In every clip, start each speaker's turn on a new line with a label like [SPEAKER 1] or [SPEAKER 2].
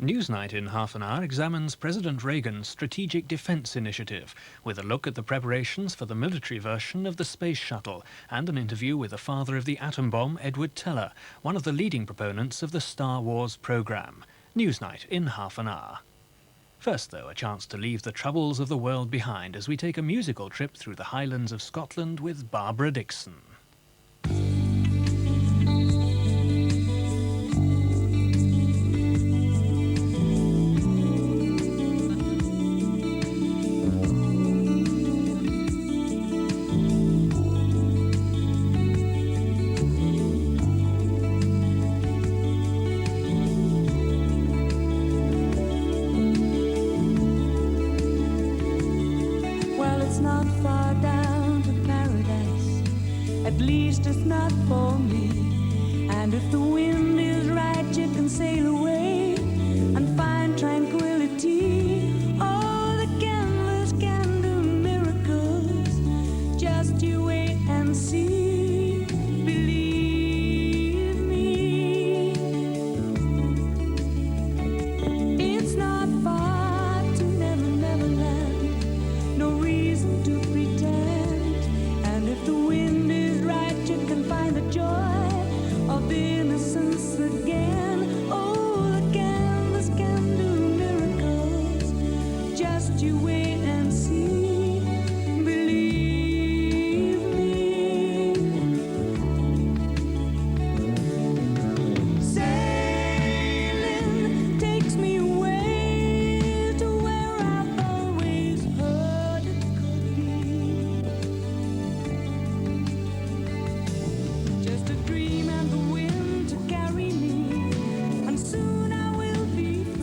[SPEAKER 1] Newsnight in half an hour examines President Reagan's Strategic Defence Initiative, with a look at the preparations for the military version of the space shuttle, and an interview with the father of the atom bomb, Edward Teller, one of the leading proponents of the Star Wars programme. Newsnight in half an hour. First, though, a chance to leave the troubles of the world behind as we take a musical trip through the Highlands of Scotland with Barbara Dickson.
[SPEAKER 2] At least it's not for me. And if the wind is right, you can sail away and find tranquility. Oh, the canvas can do miracles. Just you wait and see. Believe me. It's not far to Never Land. No reason to pretend. And if the wind is right, you can find the joy of innocence again. Oh, the canvas can do miracles. Just you wait and see. Believe me. Sailing takes me away to where I've always heard it could be. Just a dream and the wind to carry me, and soon I will be free.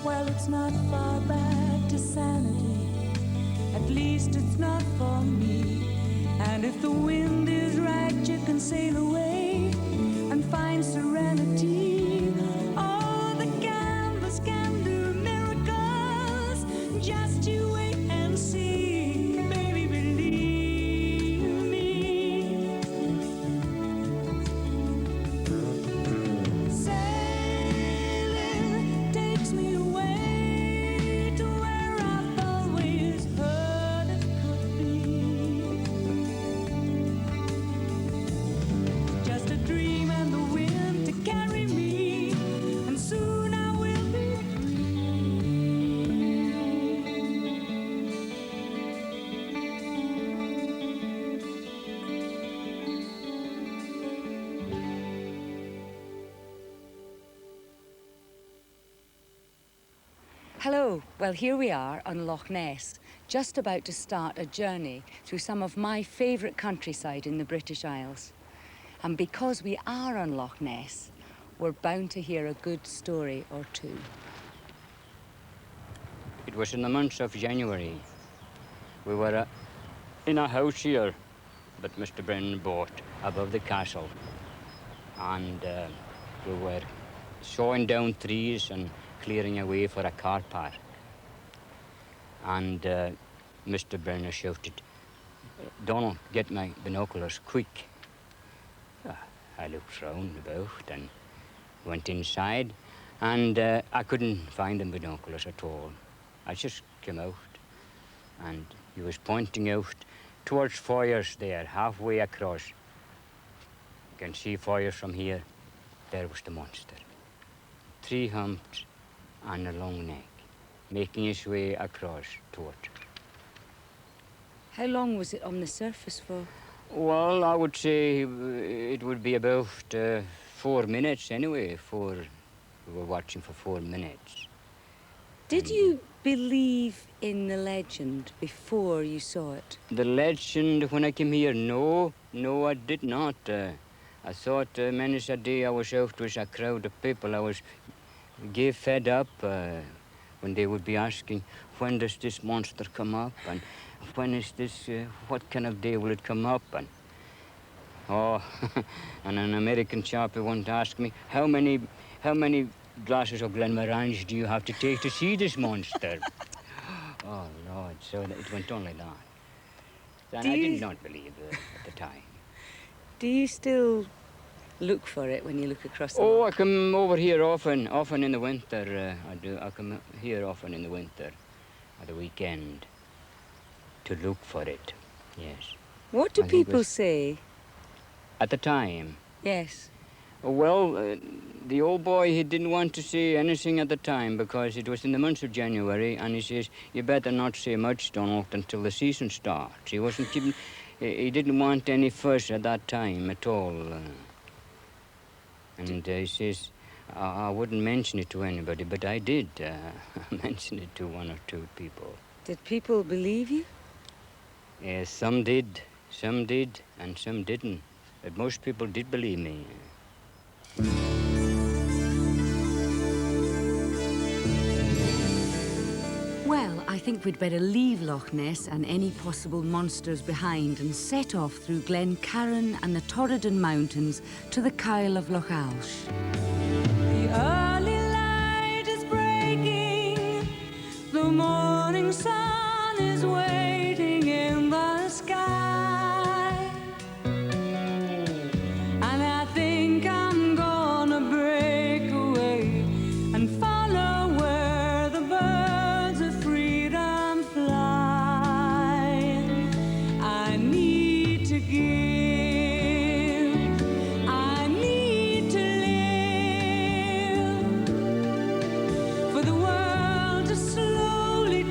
[SPEAKER 2] Well, it's not far back to sanity. At least it's not for me. And if the wind is right, you can sail away and find serenity. Oh, the canvas can do miracles. Just you wait and see. Baby, believe me. Sailing takes me away to where I've always heard it could be. Just a dream and the wind to carry me, and soon I will be
[SPEAKER 3] Hello, well here we are on Loch Ness, just about to start a journey through some of my favourite countryside in the British Isles. And because we are on Loch Ness, we're bound to hear a good story or two.
[SPEAKER 4] It was in the month of January. We were in a house here that Mr. Brennan bought above the castle. And we were sawing down trees and clearing away for a car park. And Mr. Brennan shouted, "Donald, get my binoculars, quick." I looked round about and went inside, and I couldn't find the binoculars at all. I just came out, and he was pointing out towards fires there, halfway across. You can see fires from here. There was the monster. 3 humps and a long neck, making its way across towards it.
[SPEAKER 3] How long was it on the surface for?
[SPEAKER 4] Well, I would say it would be about 4 minutes anyway. We were watching for 4 minutes.
[SPEAKER 3] Did you believe in the legend before you saw it?
[SPEAKER 4] The legend when I came here, no, I did not. I thought many a day I was out with a crowd of people. I was gave fed up when they would be asking, when does this monster come up? And when is this, what kind of day will it come up? And oh, and an American chap who wanted to ask me, how many glasses of Glenmorangie do you have to take to see this monster? Oh, Lord, so it went on like that. And I did not believe at the time.
[SPEAKER 3] Do you still look for it when you look across the
[SPEAKER 4] Oh,
[SPEAKER 3] loch?
[SPEAKER 4] I come over here often in the winter. I do. I come here often in the winter, at the weekend, to look for it. Yes.
[SPEAKER 3] What do
[SPEAKER 4] I think it
[SPEAKER 3] people
[SPEAKER 4] was-
[SPEAKER 3] say?
[SPEAKER 4] At the time,
[SPEAKER 3] Yes.
[SPEAKER 4] well, the old boy, he didn't want to say anything at the time because it was in the month of January, and he says, you better not say much, Donald, until the season starts. He wasn't keeping, he didn't want any fuss at that time at all. And he says, I wouldn't mention it to anybody, but I did mention it to one or two people.
[SPEAKER 3] Did people believe you?
[SPEAKER 4] Some did, and some didn't. But most people did believe me.
[SPEAKER 3] Well, I think we'd better leave Loch Ness and any possible monsters behind and set off through Glen Carron and the Torridon Mountains to the Kyle of Loch Alsh. The early light is breaking, the morning sun is waiting in the sky, and I think I'm gonna break away and follow where the birds of freedom fly. I need to give, I need to live, for the world to slowly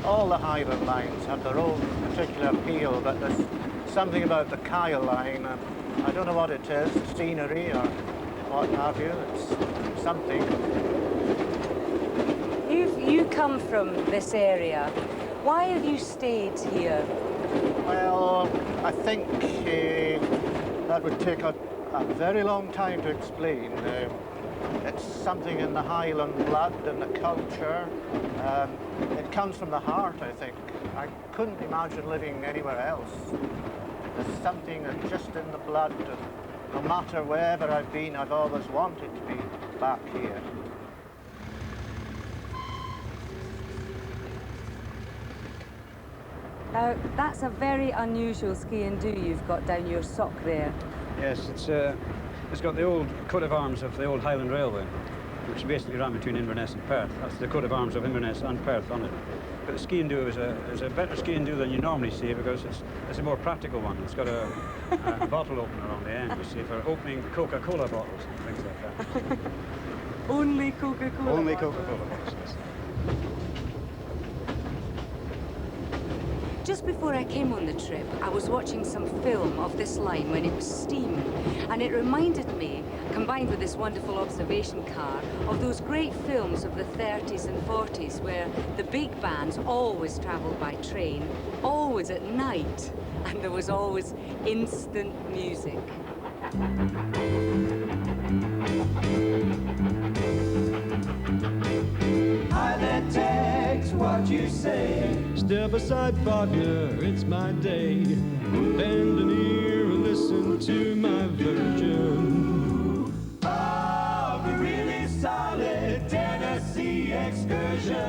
[SPEAKER 5] all the Highland lines have their own particular appeal, but there's something about the Kyle line, I don't know what it is, the scenery or what have you, it's something.
[SPEAKER 3] You come from this area. Why have you stayed here?
[SPEAKER 5] Well, I think that would take a very long time to explain. It's something in the Highland blood and the culture. It comes from the heart, I think. I couldn't imagine living anywhere else. There's something that's just in the blood. No matter wherever I've been, I've always wanted to be back here.
[SPEAKER 3] Now, that's a very unusual ski and do you've got down your sock there.
[SPEAKER 6] Yes, it's got the old coat of arms of the old Highland Railway, which basically ran between Inverness and Perth. That's the coat of arms of Inverness and Perth on it. But the ski and do is a better ski and do than you normally see because it's a more practical one. It's got a bottle opener on the end, you see, for opening Coca-Cola bottles and things like that.
[SPEAKER 3] Only Coca-Cola?
[SPEAKER 6] Only Coca-Cola bottles, yes.
[SPEAKER 3] Just before I came on the trip, I was watching some film of this line when it was steam, and it reminded me, combined with this wonderful observation car, of those great films of the 30s and 40s where the big bands always travelled by train, always at night, and there was always instant music.
[SPEAKER 7] Highland takes what you say. Step aside, partner, it's my day. Bend an ear and listen to my version of a really solid Tennessee excursion.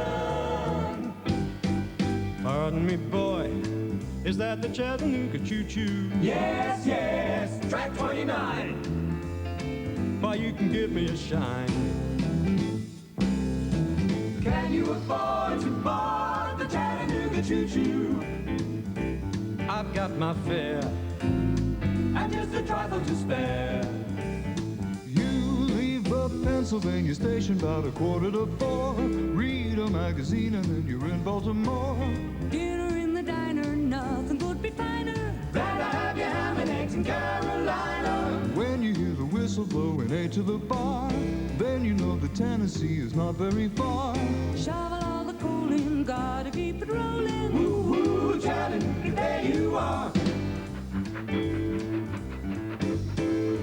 [SPEAKER 7] Pardon me, boy, is that the Chattanooga choo-choo? Yes, yes, track 29. Why, you can give me a shine. Can you afford to board the Chattanooga choo-choo? I've got my fare and just a trifle to spare. You leave the Pennsylvania station about 3:45. Read a magazine and then you're in Baltimore.
[SPEAKER 2] Dinner in the diner, nothing could be finer
[SPEAKER 7] Glad to have your ham and eggs in Carolina. When you hear the whistle blowing A to the bar, then you know that Tennessee is not very far.
[SPEAKER 2] Shovel all the coal in, gotta keep it rolling.
[SPEAKER 7] Woo-hoo, Chattanooga, there you are.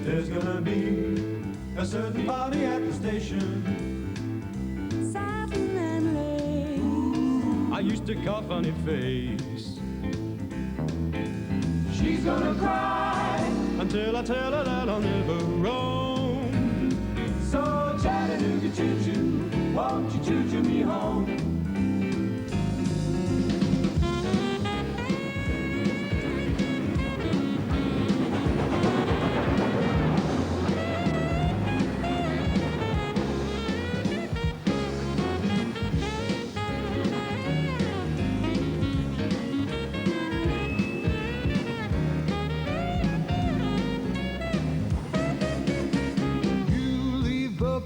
[SPEAKER 7] There's gonna be a certain party at the station.
[SPEAKER 2] Satin and lace.
[SPEAKER 7] I used to cough on her face. She's gonna cry until I tell her that I'll never roam. So Chattanooga choo-choo, won't you choo-choo me home?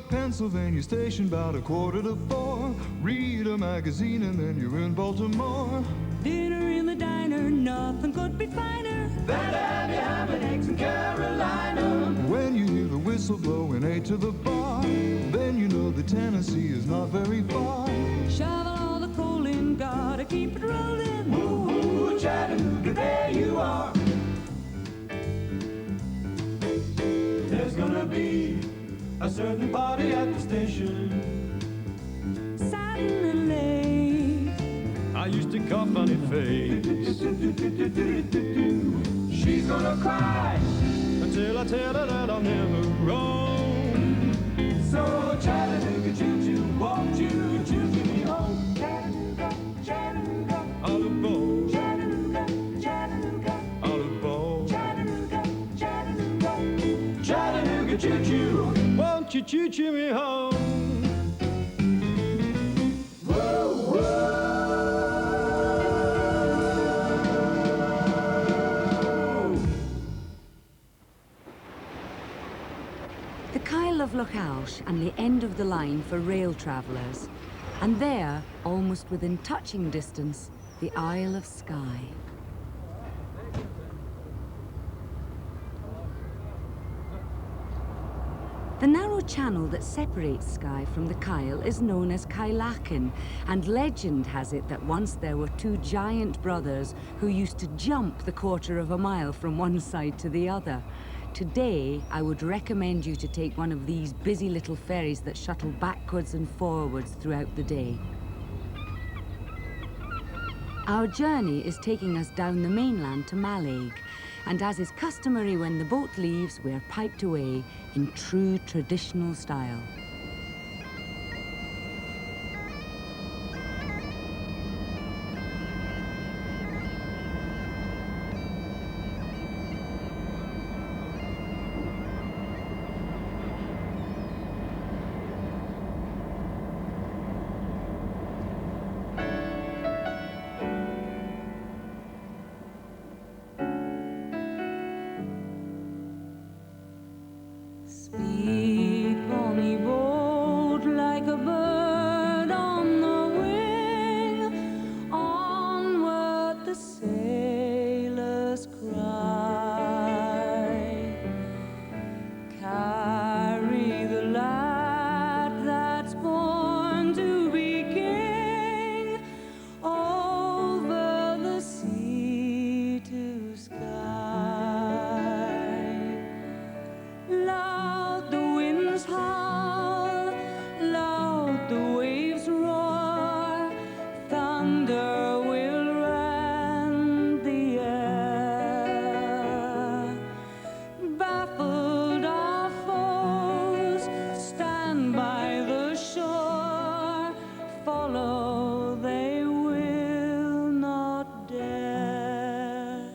[SPEAKER 7] Pennsylvania station about 3:45. Read a magazine and then you're in Baltimore.
[SPEAKER 2] Dinner in the diner, nothing could be finer
[SPEAKER 7] Glad to have your ham and eggs in Carolina. When you hear the whistle blowing A to the bar, then you know that Tennessee is not very far.
[SPEAKER 2] Shovel all the coal in, gotta keep it rolling.
[SPEAKER 7] Woo-hoo, Chattanooga, there you are. There's gonna be a certain party at the station.
[SPEAKER 2] Satin and lace.
[SPEAKER 7] I used to cough on her face. She's gonna cry until I tell her that I'll never roam. So Chattanooga choo-choo, won't you choo-choo me home? Chattanooga, Chattanooga, all aboard. Chattanooga, Chattanooga, all aboard. Chattanooga, Chattanooga, Chattanooga choo-choo, won't you choo-choo me home?
[SPEAKER 3] The Kyle of Loch Ness and the end of the line for rail travellers. And there, almost within touching distance, the Isle of Skye. The narrow channel that separates Skye from the Kyle is known as Kyleakin, and legend has it that once there were two giant brothers who used to jump the quarter of a mile from one side to the other. Today, I would recommend you to take one of these busy little ferries that shuttle backwards and forwards throughout the day. Our journey is taking us down the mainland to Mallaig, and as is customary when the boat leaves, we're piped away in true traditional style. Speed, bonny boat, like a bird on the wing, onward the sailors cry. Carry the lad that's born to be king, over the sea to sky. Loud the winds howl, loud the waves roar, thunder will rend the air. Baffled our foes, stand by the shore, follow they will not dare.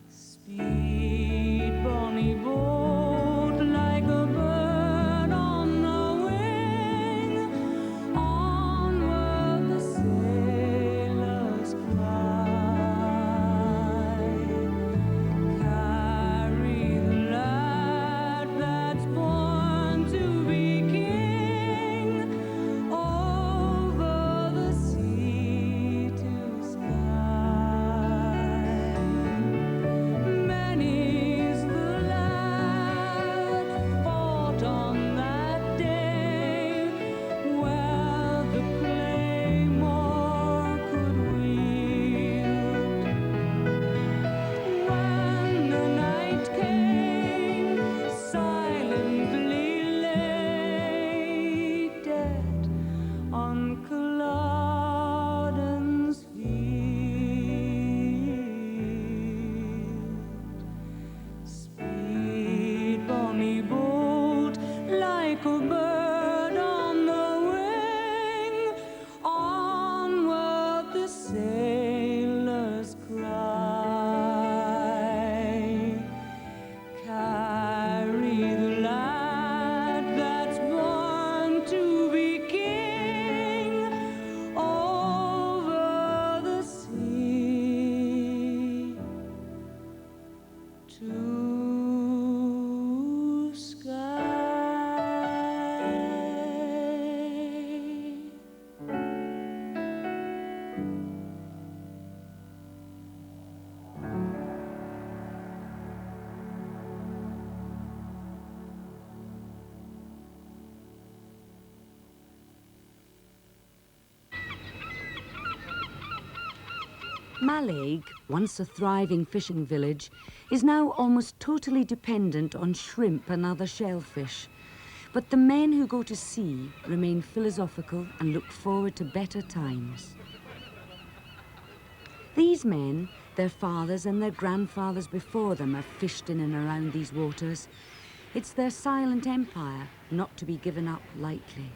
[SPEAKER 3] Speed, bonny boat, like a bird on the wing, onward the sailors cry. Carry the lad that's born to be king, over the sea to sky. Many's the lad fought on that day, where the claymore could wield. When the night came, silently lay dead on Culloden's field. Speed, bonny boat, like a bird on the wing, onward the sailors cry. Carry the lad that's born to be king, over the sea to sky. Mallaig, once a thriving fishing village, is now almost totally dependent on shrimp and other shellfish. But the men who go to sea remain philosophical and look forward to better times. These men, their fathers and their grandfathers before them have fished in and around these waters. It's their silent empire, not to be given up lightly.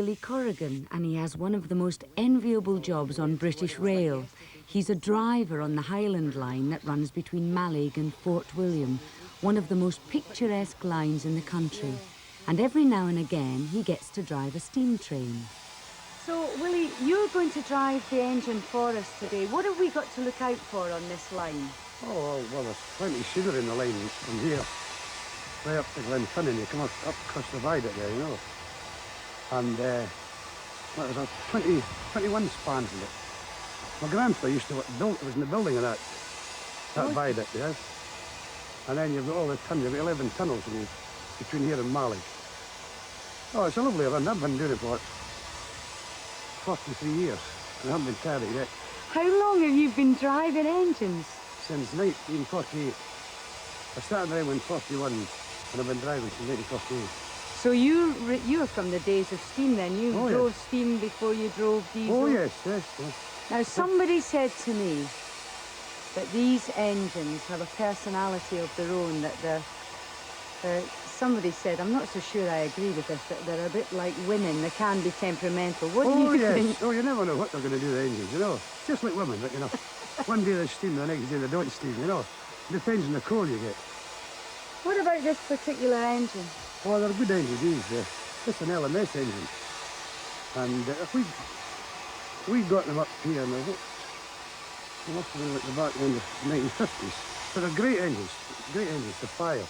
[SPEAKER 3] Willie Corrigan, and he has one of the most enviable jobs on British Rail. He's a driver on the Highland line that runs between Mallaig and Fort William, one of the most picturesque lines in the country. And every now and again, he gets to drive a steam train. So, Willie, you're going to drive the engine for us today. What have we got to look out for on this line?
[SPEAKER 8] Oh, well, there's plenty of scenery in the line from here. Way up to Glenfinnan, you come up across the viaduct there, you know. And well, there's a 21 spans in it. My grandfather used to build, it was in the building of that viaduct, yes. And then you've got all the tunnels, you've got 11 tunnels between here and Mallaig. Oh, it's a lovely run. I've been doing it for 43 years, and I haven't been tired of it yet.
[SPEAKER 3] How long have you been driving engines?
[SPEAKER 8] Since 1948. I started driving in 41, and I've been driving since 1948.
[SPEAKER 3] So you're from the days of steam then? You drove steam before you drove diesel?
[SPEAKER 8] Oh, yes.
[SPEAKER 3] Now, somebody said to me that these engines have a personality of their own, that somebody said, I'm not so sure I agree with this, that they're a bit like women, they can be temperamental. What do you think?
[SPEAKER 8] Oh, you never know what they're going to do to the engines, you know. Just like women, but, you know. One day they steam, the next day they don't steam, you know. Depends on the coal you get.
[SPEAKER 3] What about this particular engine?
[SPEAKER 8] Oh, they're good engines, these. It's an LMS engine. And we got them up here, and they must have been at the back end of the 1950s. But they're great engines to fire.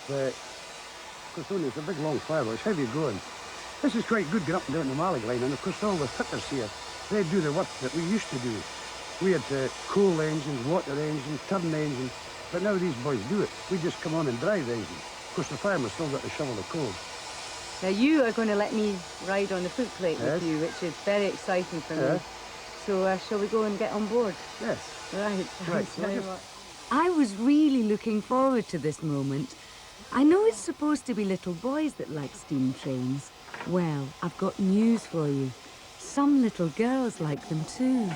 [SPEAKER 8] But, of course, only it's a big long fire, but it's heavy going. This is quite good getting up and down the Mallaig line, and of course all the fitters here, they do the work that we used to do. We had coal engines, water engines, turn engines, but now these boys do it. We just come on and drive the engine. Of course, the fireman's still got to shovel the coal.
[SPEAKER 3] Now, you are going to let me ride on the footplate with you, which is very exciting for me. So, shall we go and get on board?
[SPEAKER 8] Yes.
[SPEAKER 3] Right, thanks very much. I was really looking forward to this moment. I know it's supposed to be little boys that like steam trains. Well, I've got news for you. Some little girls like them too.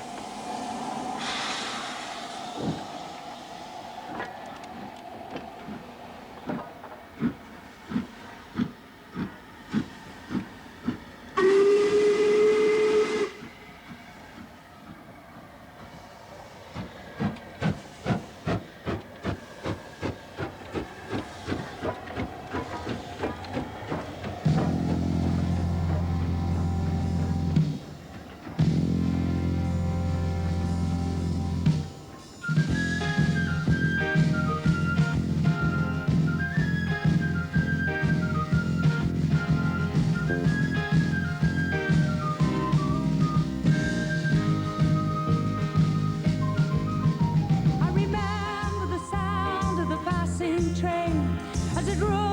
[SPEAKER 2] I remember the sound of the passing train as it rolled